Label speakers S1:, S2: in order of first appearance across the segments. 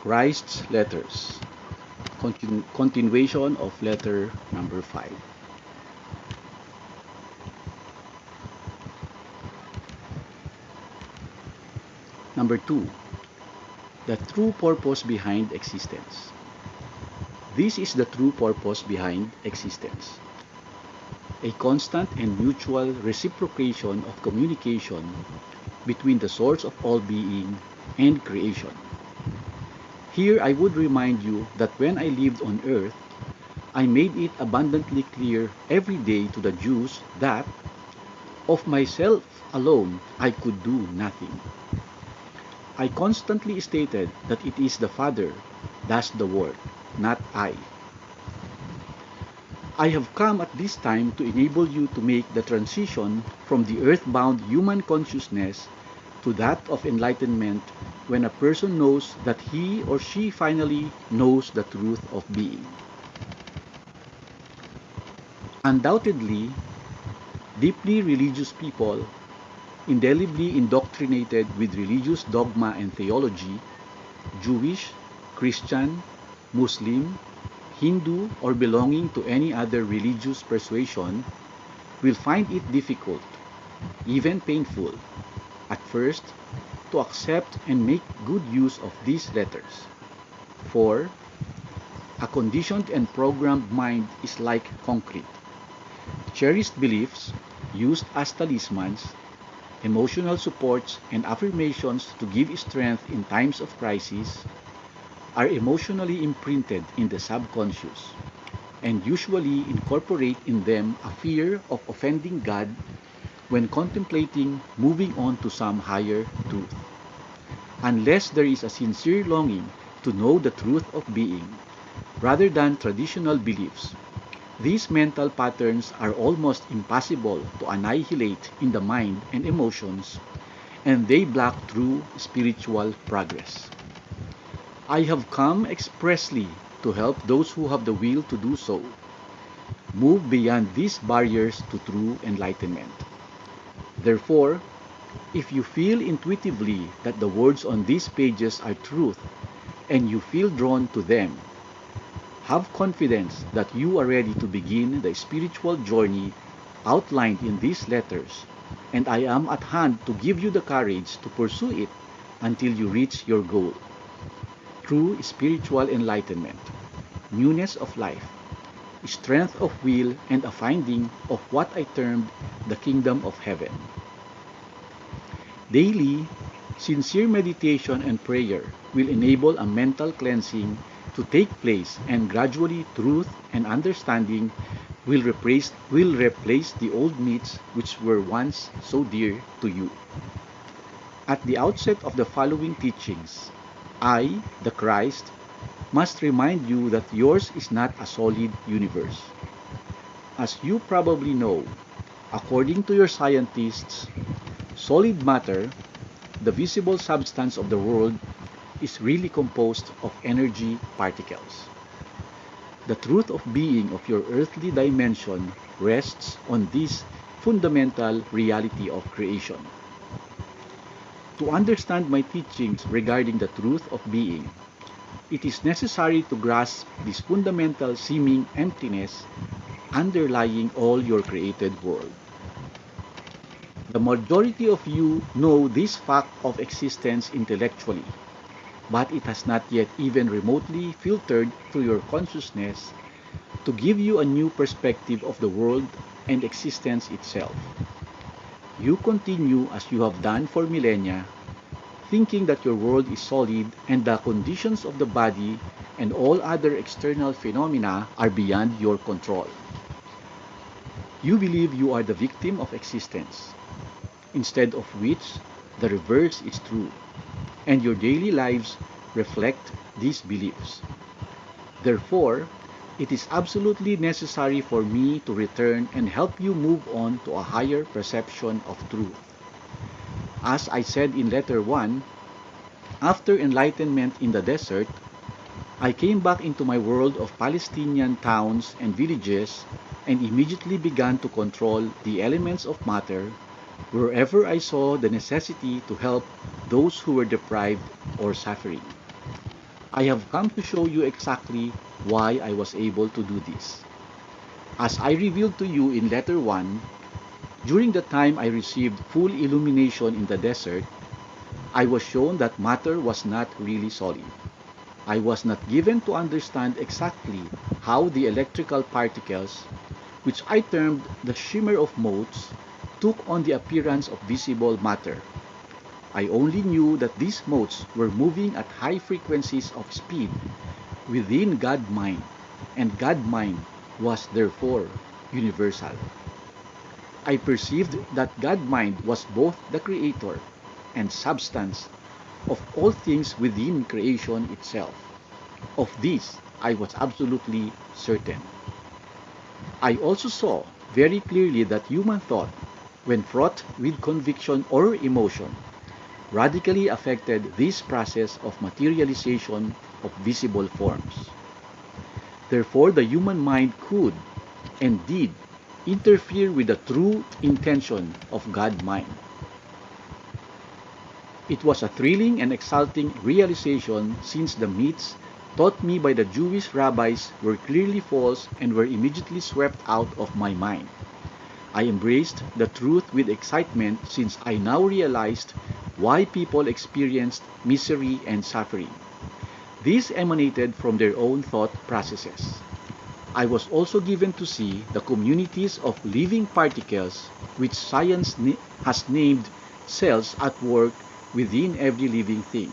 S1: Christ's letters. Continuation of letter number 5. Number 2. The true purpose behind existence. This is the true purpose behind existence. A constant and mutual reciprocation of communication between the source of all being and creation. Here I would remind you that when I lived on earth, I made it abundantly clear every day to the Jews that of myself alone I could do nothing. I constantly stated that it is the Father does the work, not I. I have come at this time to enable you to make the transition from the earthbound human consciousness to that of enlightenment when a person knows that he or she finally knows the truth of being. Undoubtedly, deeply religious people, indelibly indoctrinated with religious dogma and theology, Jewish, Christian, Muslim, Hindu, or belonging to any other religious persuasion, will find it difficult, even painful, at first, to accept and make good use of these letters. For a conditioned and programmed mind is like concrete. Cherished beliefs, used as talismans, emotional supports and affirmations to give strength in times of crisis, are emotionally imprinted in the subconscious and usually incorporate in them a fear of offending God when contemplating moving on to some higher truth. Unless there is a sincere longing to know the truth of being, rather than traditional beliefs, these mental patterns are almost impossible to annihilate in the mind and emotions, and they block true spiritual progress. I have come expressly to help those who have the will to do so, move beyond these barriers to true enlightenment. Therefore, if you feel intuitively that the words on these pages are truth and you feel drawn to them, have confidence that you are ready to begin the spiritual journey outlined in these letters, and I am at hand to give you the courage to pursue it until you reach your goal. True spiritual enlightenment, newness of life, strength of will, and a finding of what I termed the kingdom of heaven. Daily, sincere meditation and prayer will enable a mental cleansing to take place, and gradually truth and understanding will replace the old myths which were once so dear to you. At the outset of the following teachings, I, the Christ, must remind you that yours is not a solid universe. As you probably know, according to your scientists, solid matter, the visible substance of the world, is really composed of energy particles. The truth of being of your earthly dimension rests on this fundamental reality of creation. To understand my teachings regarding the truth of being, it is necessary to grasp this fundamental seeming emptiness underlying all your created world. The majority of you know this fact of existence intellectually, but it has not yet even remotely filtered through your consciousness to give you a new perspective of the world and existence itself. You continue as you have done for millennia, thinking that your world is solid and the conditions of the body and all other external phenomena are beyond your control. You believe you are the victim of existence, instead of which the reverse is true, and your daily lives reflect these beliefs. Therefore, it is absolutely necessary for me to return and help you move on to a higher perception of truth. As I said in letter 1, after enlightenment in the desert, I came back into my world of Palestinian towns and villages and immediately began to control the elements of matter wherever I saw the necessity to help those who were deprived or suffering. I have come to show you exactly why I was able to do this. As I revealed to you in letter 1, during the time I received full illumination in the desert, I was shown that matter was not really solid. I was not given to understand exactly how the electrical particles, which I termed the shimmer of motes, took on the appearance of visible matter. I only knew that these motes were moving at high frequencies of speed within God mind, and God mind was therefore universal. I perceived that God mind was both the creator and substance of all things within creation itself. Of this, I was absolutely certain. I also saw very clearly that human thought, when fraught with conviction or emotion, radically affected this process of materialization of visible forms. Therefore, the human mind could and did interfere with the true intention of God mind. It was a thrilling and exalting realization, since the myths taught me by the Jewish rabbis were clearly false and were immediately swept out of my mind. I embraced the truth with excitement, since I now realized why people experienced misery and suffering. These emanated from their own thought processes. I was also given to see the communities of living particles which science has named cells at work within every living thing.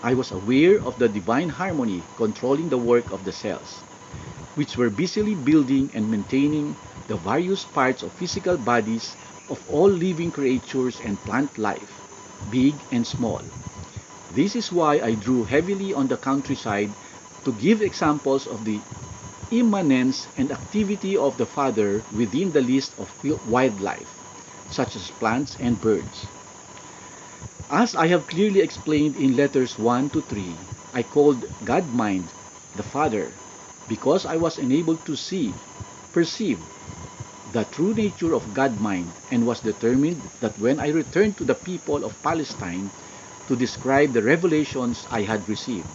S1: I was aware of the divine harmony controlling the work of the cells, which were busily building and maintaining the various parts of physical bodies of all living creatures and plant life, big and small. This is why I drew heavily on the countryside to give examples of the immanence and activity of the Father within the list of wildlife, such as plants and birds. As I have clearly explained in letters 1 to 3, I called God mind the Father because I was enabled to perceive the true nature of God mind, and was determined that when I returned to the people of Palestine to describe the revelations I had received,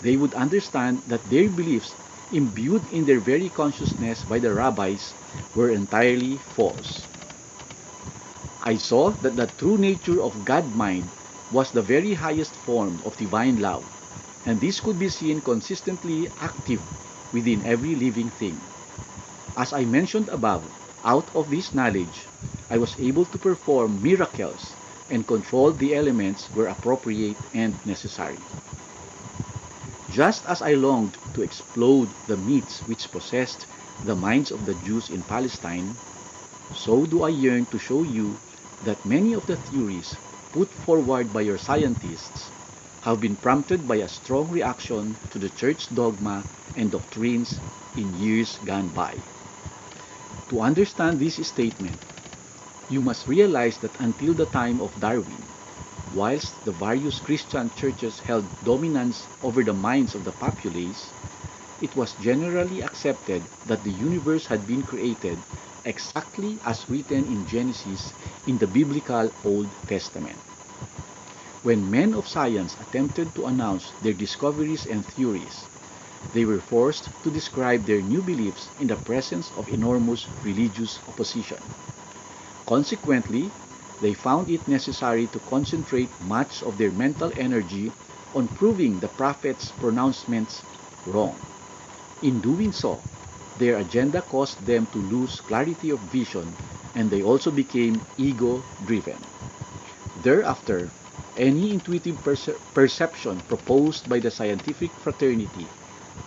S1: they would understand that their beliefs, imbued in their very consciousness by the rabbis, were entirely false. I saw that the true nature of God mind was the very highest form of divine love, and this could be seen consistently active within every living thing. As I mentioned above, out of this knowledge, I was able to perform miracles and control the elements where appropriate and necessary. Just as I longed to explode the myths which possessed the minds of the Jews in Palestine, so do I yearn to show you that many of the theories put forward by your scientists have been prompted by a strong reaction to the church dogma and doctrines in years gone by. To understand this statement, you must realize that until the time of Darwin, whilst the various Christian churches held dominance over the minds of the populace, it was generally accepted that the universe had been created exactly as written in Genesis in the biblical Old Testament. When men of science attempted to announce their discoveries and theories, they were forced to describe their new beliefs in the presence of enormous religious opposition. Consequently, they found it necessary to concentrate much of their mental energy on proving the prophets' pronouncements wrong. In doing so, their agenda caused them to lose clarity of vision, and they also became ego-driven. Thereafter, any intuitive perception proposed by the scientific fraternity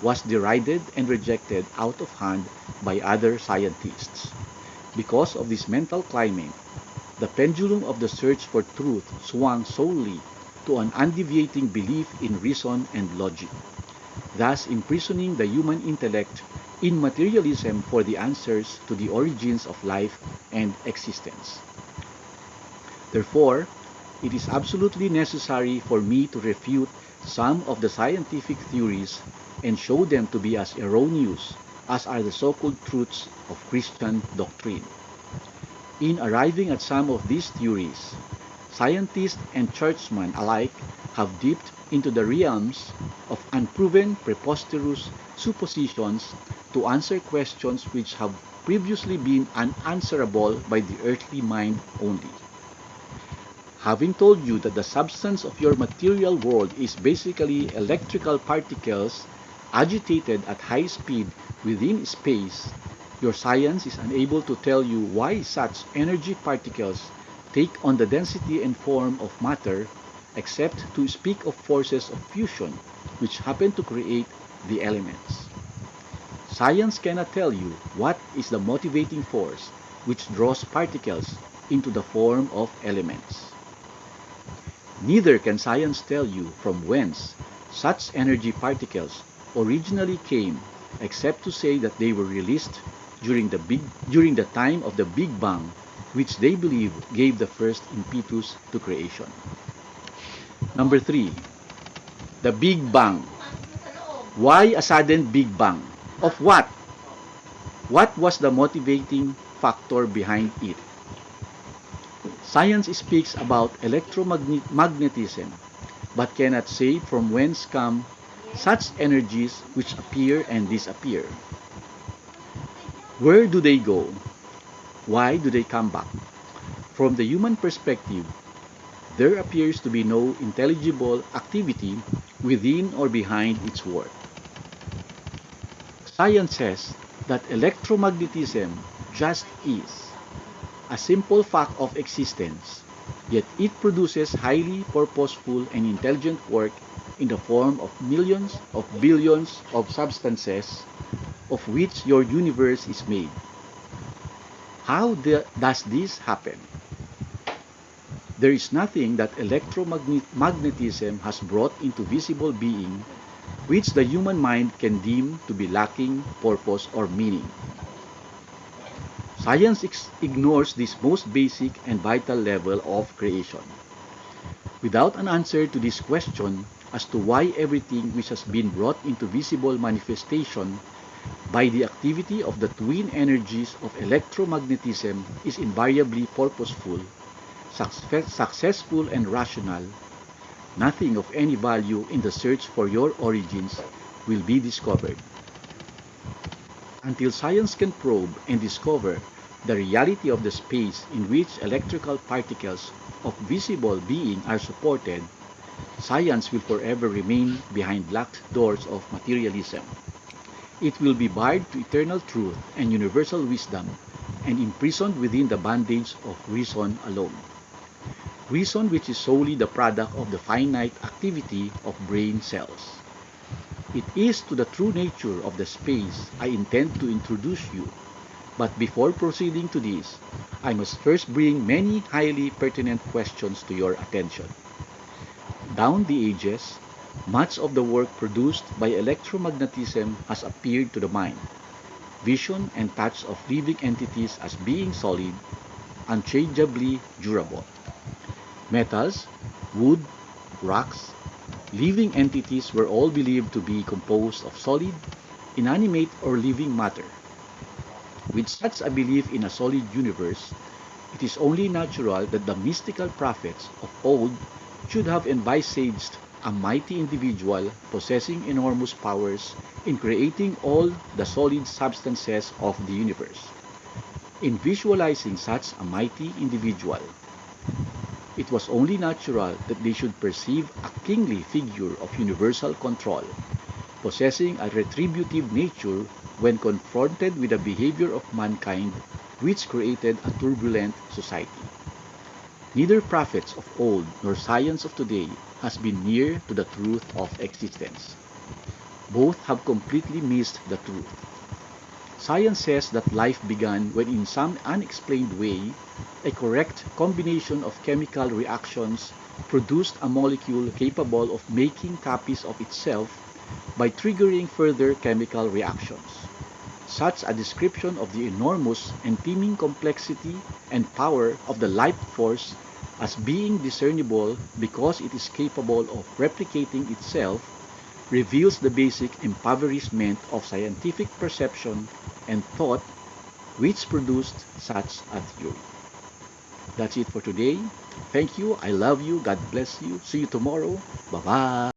S1: was derided and rejected out of hand by other scientists. Because of this mental climate, the pendulum of the search for truth swung solely to an undeviating belief in reason and logic, thus imprisoning the human intellect in materialism for the answers to the origins of life and existence. Therefore, it is absolutely necessary for me to refute some of the scientific theories and show them to be as erroneous as are the so-called truths of Christian doctrine. In arriving at some of these theories, scientists and churchmen alike have dipped into the realms of unproven, preposterous suppositions to answer questions which have previously been unanswerable by the earthly mind only. Having told you that the substance of your material world is basically electrical particles agitated at high speed within space, your science is unable to tell you why such energy particles take on the density and form of matter, except to speak of forces of fusion which happen to create the elements. Science cannot tell you what is the motivating force which draws particles into the form of elements. Neither can science tell you from whence such energy particles originally came, except to say that they were released during the time of the Big Bang, which they believe gave the first impetus to creation. Number 3, the Big Bang. Why a sudden Big Bang? Of what? What was the motivating factor behind it? Science speaks about electromagnetism, but cannot say from whence come such energies which appear and disappear. Where do they go? Why do they come back? From the human perspective, there appears to be no intelligible activity within or behind its work. Science says that electromagnetism just is a simple fact of existence, yet it produces highly purposeful and intelligent work in the form of millions of billions of substances of which your universe is made. How does this happen? There is nothing that electromagnetism has brought into visible being which the human mind can deem to be lacking purpose or meaning. Science ignores this most basic and vital level of creation. Without an answer to this question as to why everything which has been brought into visible manifestation by the activity of the twin energies of electromagnetism is invariably purposeful, successful and rational, nothing of any value in the search for your origins will be discovered. Until science can probe and discover the reality of the space in which electrical particles of visible being are supported, science will forever remain behind locked doors of materialism. It will be barred to eternal truth and universal wisdom and imprisoned within the bondage of reason alone. Reason which is solely the product of the finite activity of brain cells. It is to the true nature of the space I intend to introduce you, but before proceeding to this, I must first bring many highly pertinent questions to your attention. Down the ages, much of the work produced by electromagnetism has appeared to the mind. Vision and touch of living entities as being solid, unchangeably durable. Metals, wood, rocks, living entities were all believed to be composed of solid, inanimate or living matter. With such a belief in a solid universe, it is only natural that the mystical prophets of old should have envisaged a mighty individual possessing enormous powers in creating all the solid substances of the universe. In visualizing such a mighty individual, it was only natural that they should perceive a kingly figure of universal control, possessing a retributive nature when confronted with the behavior of mankind which created a turbulent society. Neither prophets of old nor science of today has been near to the truth of existence. Both have completely missed the truth. Science says that life began when in some unexplained way, a correct combination of chemical reactions produced a molecule capable of making copies of itself by triggering further chemical reactions. Such a description of the enormous and teeming complexity and power of the life force as being discernible because it is capable of replicating itself reveals the basic impoverishment of scientific perception and thought which produced such a theory. That's it for today. Thank you. I love you. God bless you. See you tomorrow. Bye-bye.